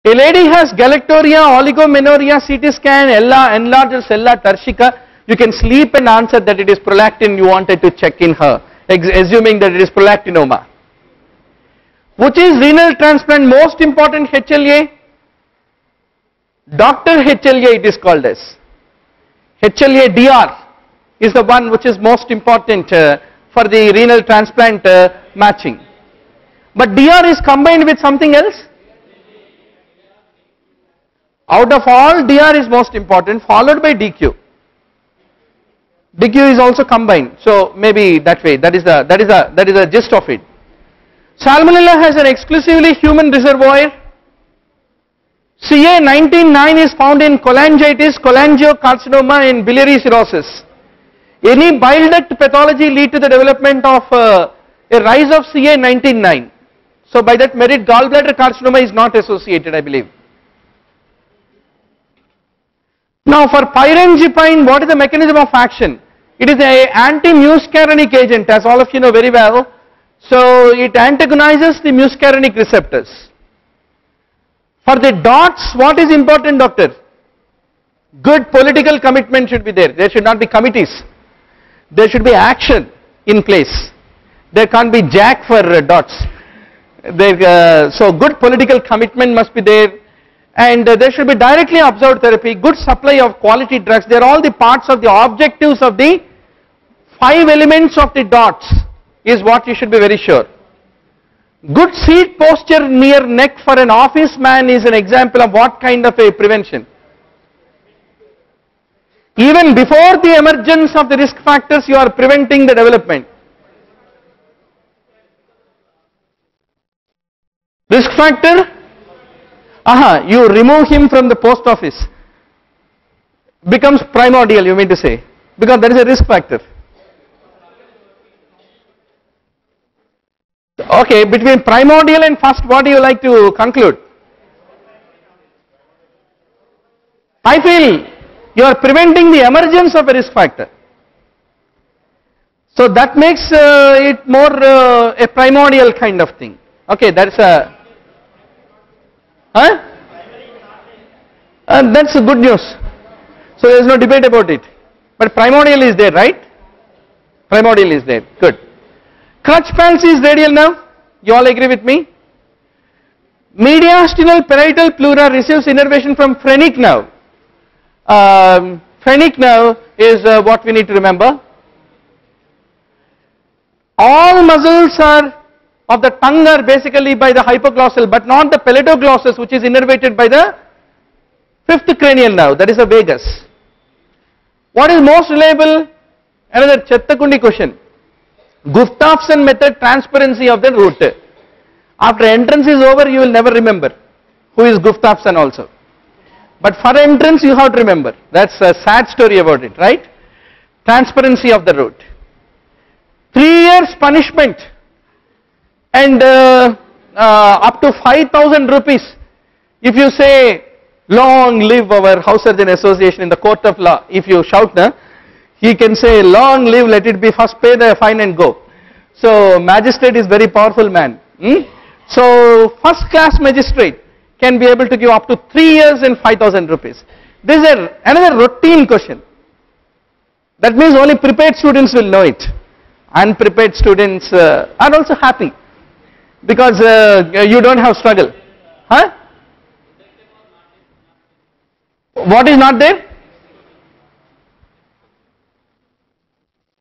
A lady has galactorrhea, oligomenorrhea, CT scan, enlarged sella turcica. You can sleep and answer that it is prolactin you wanted to check in her, assuming that it is prolactinoma. Which is renal transplant most important HLA? Dr. HLA it is called as. HLA DR is the one which is most important for the renal transplant matching. But DR is combined with something else. Out of all, DR is most important, followed by DQ. DQ is also combined, so maybe that way. That is the gist of it. Salmonella has an exclusively human reservoir. CA19-9 is found in cholangitis, cholangiocarcinoma, and biliary cirrhosis. Any bile duct pathology lead to the development of a rise of CA19-9. So by that merit, gallbladder carcinoma is not associated, I believe. Now for pyrenzipine, what is the mechanism of action? It is an anti-muscarinic agent, as all of you know very well. So it antagonizes the muscarinic receptors. For the DOTS, what is important, doctor? Good political commitment should be there. There should not be committees. There should be action in place. There can't be jack for DOTS. So good political commitment must be there. And there should be directly observed therapy, good supply of quality drugs. They are all the parts of the objectives of the 5 elements of the DOTS is what you should be very sure. Good seat posture near neck for an office man is an example of what kind of a prevention. Even before the emergence of the risk factors, you are preventing the development. Risk factor? You remove him from the post office. Becomes primordial, you mean to say, because there is a risk factor. Okay, between primordial and first, what do you like to conclude? I feel you are preventing the emergence of a risk factor. So that makes it more a primordial kind of thing. Okay, that's a that's good news. So there is no debate about it. But primordial is there, right? Primordial is there. Good. Crutch palsy is radial nerve. You all agree with me? Mediastinal parietal pleura receives innervation from phrenic nerve. Phrenic nerve is what we need to remember. All muscles of the tongue are basically by the hypoglossal, but not the palatoglossus, which is innervated by the 5th cranial nerve, that is the vagus. What is most reliable? Another Chettakundi question. Gustafsson method, transparency of the root. After entrance is over, you will never remember who is Gustafsson also. But for entrance, you have to remember. That's a sad story about it, right? Transparency of the root. 3 years punishment and up to 5,000 rupees. If you say, long live our House Surgeon Association in the court of law, if you shout, he can say, long live, let it be, first pay the fine and go. So magistrate is very powerful man. So first class magistrate can be able to give up to 3 years and 5,000 rupees. This is another routine question. That means only prepared students will know it. Unprepared students are also happy because you don't have struggle. What is not there?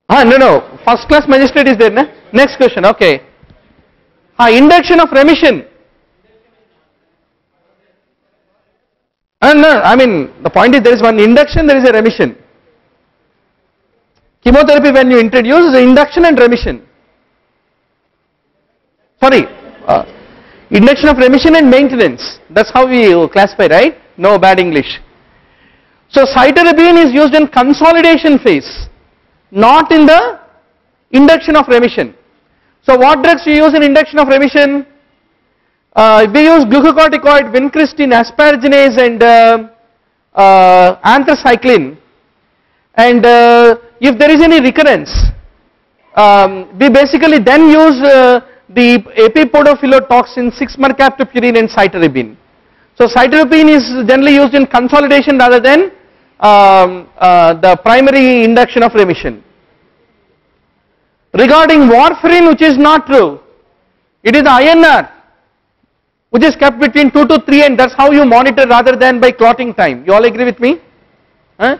No. First class magistrate is there. Next question. Okay. Induction of remission. No, I mean the point is there is one induction, there is a remission. Chemotherapy when you introduce is induction and remission. Sorry, induction of remission and maintenance. That's how we classify, right? No bad English. So cytarabine is used in consolidation phase, not in the induction of remission. So what drugs we use in induction of remission? We use glucocorticoid, vincristine, asparaginase and anthracycline. And if there is any recurrence, we basically then use the epipodophyllotoxin, 6-mercaptopurine and cytarabine. So cytarabine is generally used in consolidation rather than the primary induction of remission. Regarding warfarin, which is not true, it is the INR which is kept between 2 to 3, and that's how you monitor rather than by clotting time. You all agree with me? Huh?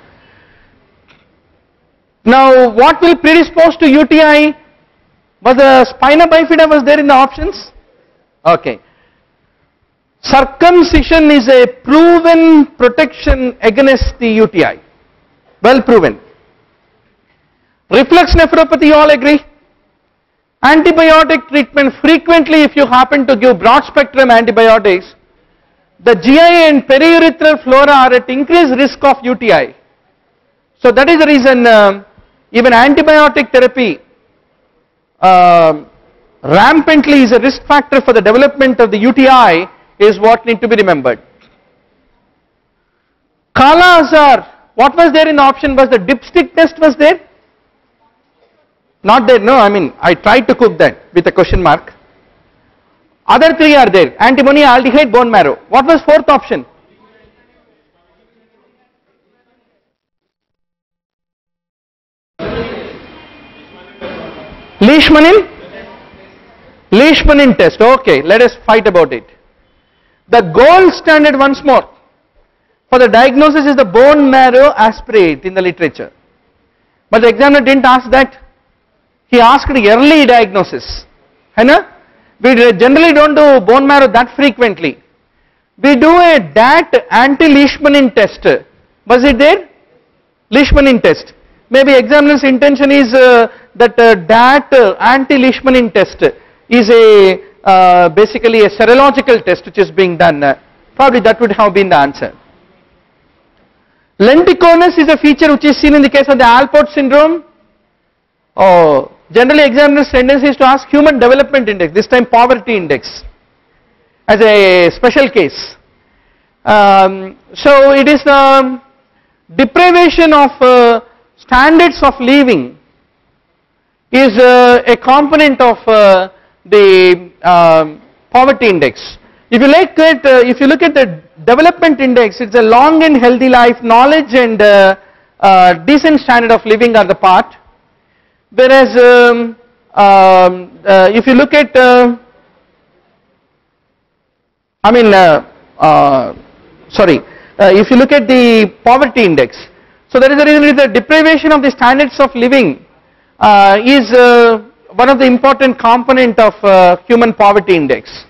Now what will predispose to UTI? Was the spina bifida was there in the options? Okay. Circumcision is a proven protection against the UTI. Well proven. Reflux nephropathy, you all agree? Antibiotic treatment, frequently if you happen to give broad spectrum antibiotics, the GI and periurethral flora are at increased risk of UTI. So that is the reason even antibiotic therapy rampantly is a risk factor for the development of the UTI is what need to be remembered. Kala Azar, what was there in the option? Was the dipstick test was there? Not there, no, I mean I tried to cook that with a question mark. Other three are there, antimony, aldehyde, bone marrow. What was fourth option? Leishmanin? Leishmanin test, okay, let us fight about it. The gold standard once more for the diagnosis is the bone marrow aspirate in the literature. But the examiner didn't ask that. He asked early diagnosis. We generally don't do bone marrow that frequently. We do a DAT anti-Leishmanin test. Was it there? Leishmanin test. Maybe examiner's intention is that DAT anti-Leishmanin test is a basically a serological test which is being done. Probably that would have been the answer. Lenticonus is a feature which is seen in the case of the Alport syndrome. Oh, generally examiner's tendency is to ask human development index, this time poverty index as a special case. So it is deprivation of standards of living is a component of the poverty index. If you look at the development index, it's a long and healthy life, knowledge and decent standard of living are the part. Whereas if you look at if you look at the poverty index, so that is the reason the deprivation of the standards of living is one of the important component of human poverty index.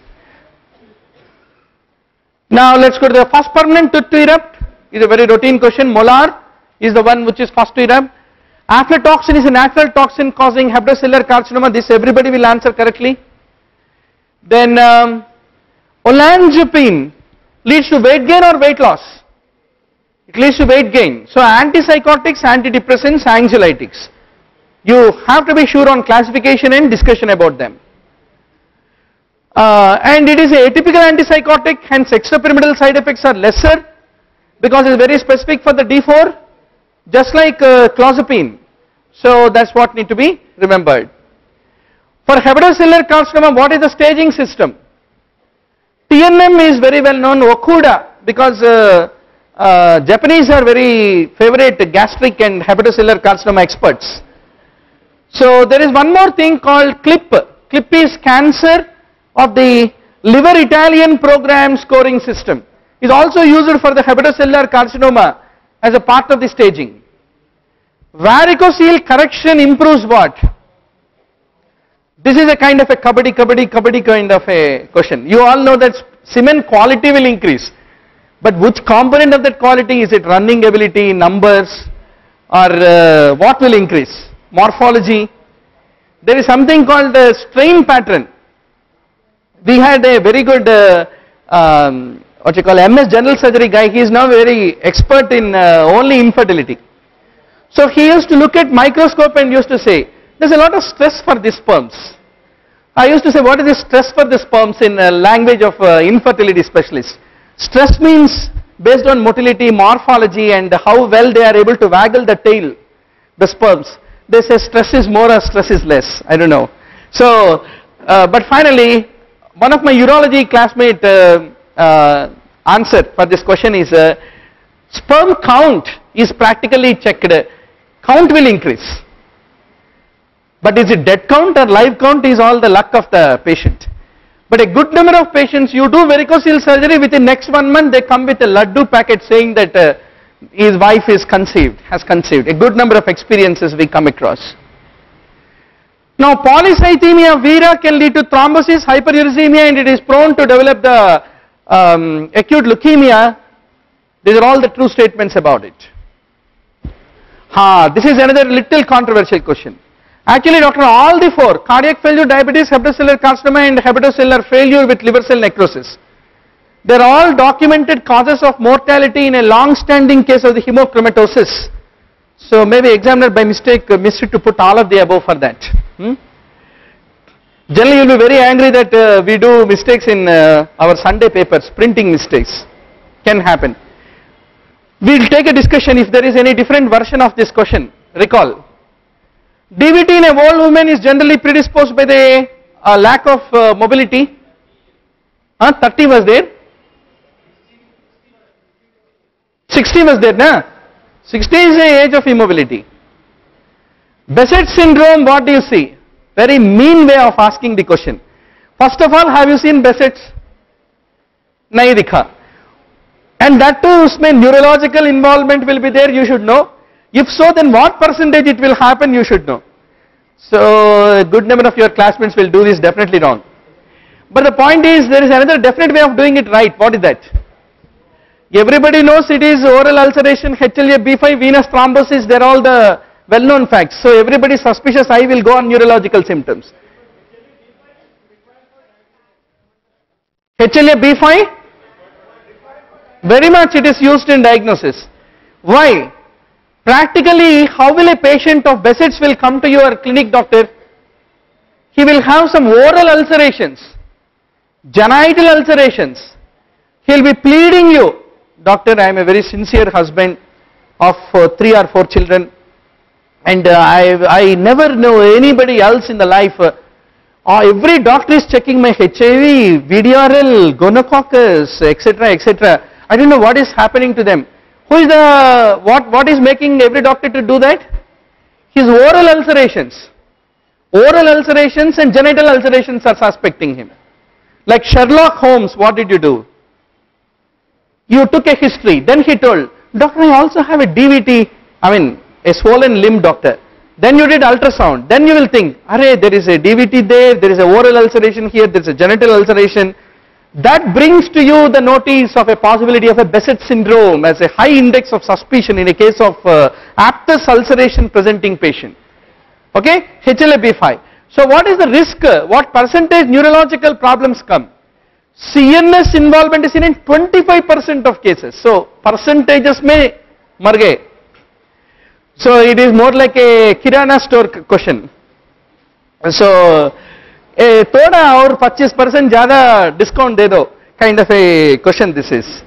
Now let's go to the first permanent tooth to erupt, is a very routine question. Molar is the one which is first to erupt. Aflatoxin is a natural toxin causing hepatocellular carcinoma, this everybody will answer correctly. Then olanzapine leads to weight gain or weight loss? It leads to weight gain. So antipsychotics, antidepressants, anxiolytics. You have to be sure on classification and discussion about them. And it is a atypical antipsychotic, hence extrapyramidal side effects are lesser because it is very specific for the D4, just like clozapine. So that's what need to be remembered. For hepatocellular carcinoma, what is the staging system? TNM is very well known, Okuda, because Japanese are very favorite gastric and hepatocellular carcinoma experts. So there is one more thing called CLIP. CLIP is cancer of the liver Italian program scoring system. Is also used for the hepatocellular carcinoma as a part of the staging. Varicocele correction improves what? This is a kind of a kabaddi kind of a question. You all know that semen quality will increase, but which component of that quality? Is it running ability, numbers, or what will increase? Morphology. There is something called the strain pattern. We had a very good what you call MS general surgery guy. He is now very expert in only infertility. So he used to look at microscope and used to say, there's a lot of stress for the sperms. I used to say, what is the stress for the sperms in language of infertility specialists? Stress means based on motility, morphology and how well they are able to waggle the tail, the sperms. They say stress is more or stress is less, I don't know. So, but finally, one of my urology classmate answer for this question is sperm count is practically checked. Count will increase. But is it dead count or live count is all the luck of the patient. But a good number of patients, you do varicocele surgery, within next 1 month they come with a laddu packet saying that his wife is has conceived. A good number of experiences we come across. Now polycythemia vera can lead to thrombosis, hyperuricemia, and it is prone to develop the acute leukemia. These are all the true statements about it. This is another little controversial question. Actually, doctor, all the four, cardiac failure, diabetes, hepatocellular carcinoma and hepatocellular failure with liver cell necrosis, they are all documented causes of mortality in a long-standing case of the hemochromatosis. So maybe examiner by mistake missed to put all of the above for that. Generally you will be very angry that we do mistakes in our Sunday papers, printing mistakes can happen. We will take a discussion if there is any different version of this question. Recall, DVT in a old woman is generally predisposed by the lack of mobility. 30 was there? 60 was there, na? 60 is the age of immobility. Behcet syndrome, what do you see? Very mean way of asking the question. First of all, have you seen Behcet's? Nahi dikha. And that too, usme neurological involvement will be there, you should know. If so, then what percentage it will happen, you should know. So, a good number of your classmates will do this definitely wrong. But the point is, there is another definite way of doing it right. What is that? Everybody knows it is oral ulceration, HLA-B5, venous thrombosis, they are all the well-known facts. So, everybody is suspicious, I will go on neurological symptoms. HLA-B5? Very much it is used in diagnosis. Why? Practically, how will a patient of Behcet's will come to your clinic, doctor? He will have some oral ulcerations, genital ulcerations. He will be pleading you, doctor, I am a very sincere husband of 3 or 4 children, and I never know anybody else in the life. Every doctor is checking my HIV, VDRL, gonococcus, etc., etc. I don't know what is happening to them. Who is the, what is making every doctor to do that? His oral ulcerations. Oral ulcerations and genital ulcerations are suspecting him. Like Sherlock Holmes, what did you do? You took a history, then he told, doctor, I also have a DVT, a swollen limb, doctor. Then you did ultrasound, then you will think, array, there is a DVT there is a oral ulceration here, there is a genital ulceration. That brings to you the notice of a possibility of a Behcet syndrome as a high index of suspicion in a case of aphthous ulceration presenting patient. Okay, HLA-B5. So what is the risk? What percentage neurological problems come? CNS involvement is in 25% of cases. So percentages may mar gaye. So it is more like a Kirana store question. So थोड़ा और 25% ज़्यादा discount दे दो, kind of a question this is.